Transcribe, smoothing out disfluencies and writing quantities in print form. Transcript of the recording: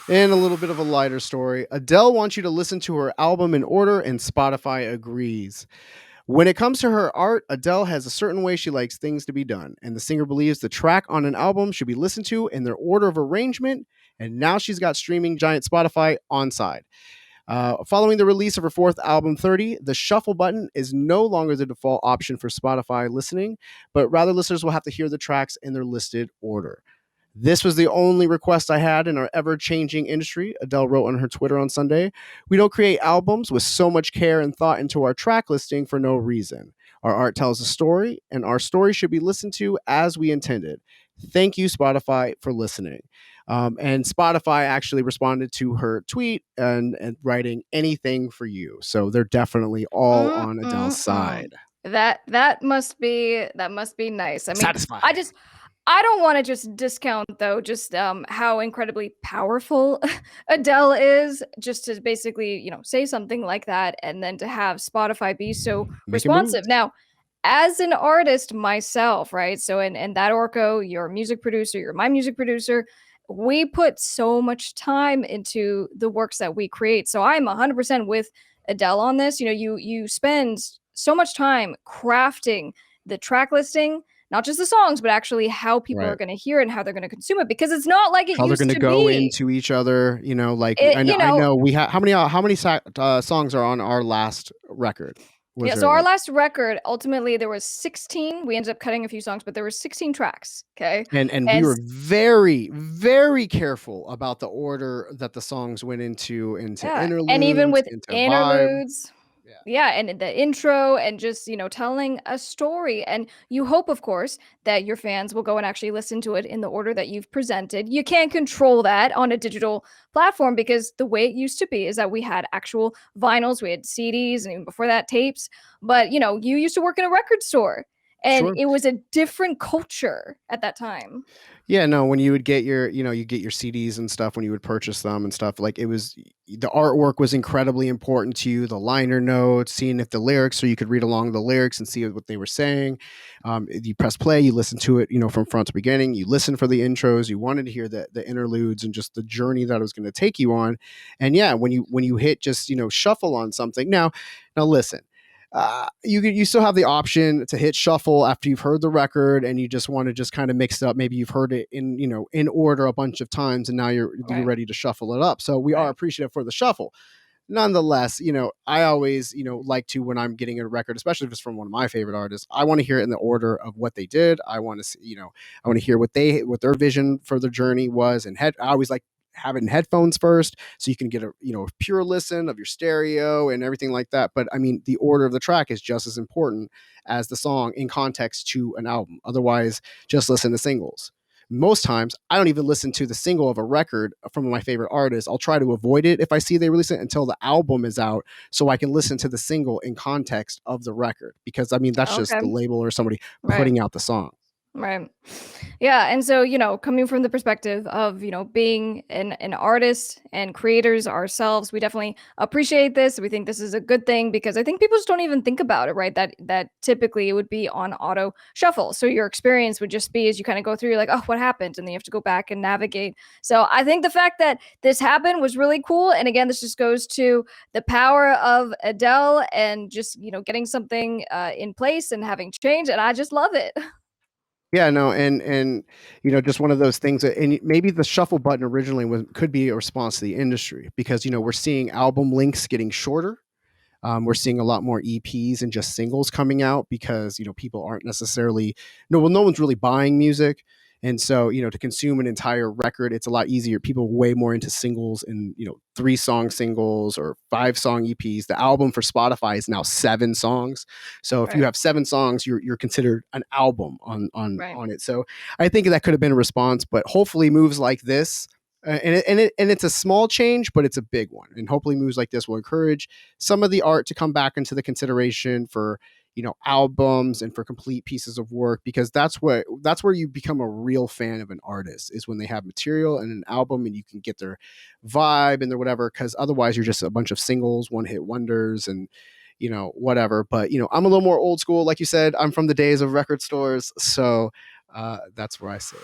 And a little bit of a lighter story. Adele wants you to listen to her album in order, and Spotify agrees. When it comes to her art, Adele has a certain way she likes things to be done, and the singer believes the track on an album should be listened to in their order of arrangement, and now she's got streaming giant Spotify on side. Following the release of her fourth album, 30, the shuffle button is no longer the default option for Spotify listening, but rather listeners will have to hear the tracks in their listed order. This was the only request I had in our ever changing industry, Adele wrote on her Twitter on Sunday. We don't create albums with so much care and thought into our track listing for no reason. Our art tells a story, and our story should be listened to as we intended. Thank you, Spotify, for listening. And Spotify actually responded to her tweet and writing anything for you. So they're definitely all on Adele's Mm-mm-mm. side. That must be nice. I mean, I Satisfied. just I don't want to just discount though just how incredibly powerful Adele is just to basically, say something like that and then to have Spotify be so Making responsive. moves. Now, as an artist myself, right? So in That Orko, you're a music producer, you're my music producer. We put so much time into the works that we create. So I'm 100% with Adele on this. You spend so much time crafting the track listing, not just the songs, but actually how people are Right. going to hear it and how they're going to consume it because it's not like it How they're used going to to go be. into each other, like It, I know we have how many songs are on our last record? Was yeah, so there our like last record, ultimately there was 16. We ended up cutting a few songs, but there were 16 tracks, okay? and we And were very very careful about the order that the songs went into yeah, and even interludes, with into vibe. interludes, Yeah. yeah, and the intro and just, telling a story. And you hope, of course, that your fans will go and actually listen to it in the order that you've presented. You can't control that on a digital platform because the way it used to be is that we had actual vinyls, we had CDs, and even before that, tapes. But, you used to work in a record store and Sure. it was a different culture at that time. Yeah, no, when you would get you get your CDs and stuff when you would purchase them and stuff, like it was the artwork was incredibly important to you, the liner notes, seeing if the lyrics, so you could read along the lyrics and see what they were saying. You press play, you listen to it, from front to beginning. You listen for the intros, you wanted to hear the interludes and just the journey that it was going to take you on. And yeah, when you hit just shuffle on something now listen, you still have the option to hit shuffle after you've heard the record and you just want to just kind of mix it up. Maybe you've heard it in order a bunch of times and now you're Right. ready to shuffle it up. So we are Right. appreciative for the shuffle. Nonetheless, I always like to, when I'm getting a record, especially if it's from one of my favorite artists, I want to hear it in the order of what they did. I want to see, I want to hear what their vision for the journey was. And I always like have it in headphones first so you can get a pure listen of your stereo and everything like that. But I mean, the order of the track is just as important as the song in context to an album. Otherwise, just listen to singles. Most times I don't even listen to the single of a record from my favorite artist. I'll try to avoid it if I see they release it until the album is out so I can listen to the single in context of the record, because I mean that's just the Okay. label or somebody Right. putting out the song. Right. Yeah, and so, coming from the perspective of, being an artist and creators ourselves, we definitely appreciate this. We think this is a good thing because I think people just don't even think about it, right? That typically it would be on auto shuffle. So your experience would just be as you kind of go through, you're like, oh, what happened? And then you have to go back and navigate. So I think the fact that this happened was really cool. And again, this just goes to the power of Adele and just, getting something in place and having change. And I just love it. Yeah, no, and just one of those things that, and maybe the shuffle button originally could be a response to the industry, because we're seeing album links getting shorter. We're seeing a lot more EPs and just singles coming out because people aren't necessarily no one's really buying music, and so to consume an entire record, it's a lot easier. People are way more into singles and 3-song singles or 5-song EPs. The album for Spotify is now 7 songs, so if you Right. have 7 songs, you're considered an album on on Right. on it. So I think that could have been a response, but hopefully moves like this. And it's a small change, but it's a big one. And hopefully, moves like this will encourage some of the art to come back into the consideration for albums and for complete pieces of work, because that's where you become a real fan of an artist, is when they have material and an album and you can get their vibe and their whatever. Because otherwise, you're just a bunch of singles, one hit wonders, and whatever. But I'm a little more old school, like you said. I'm from the days of record stores, so that's where I sit.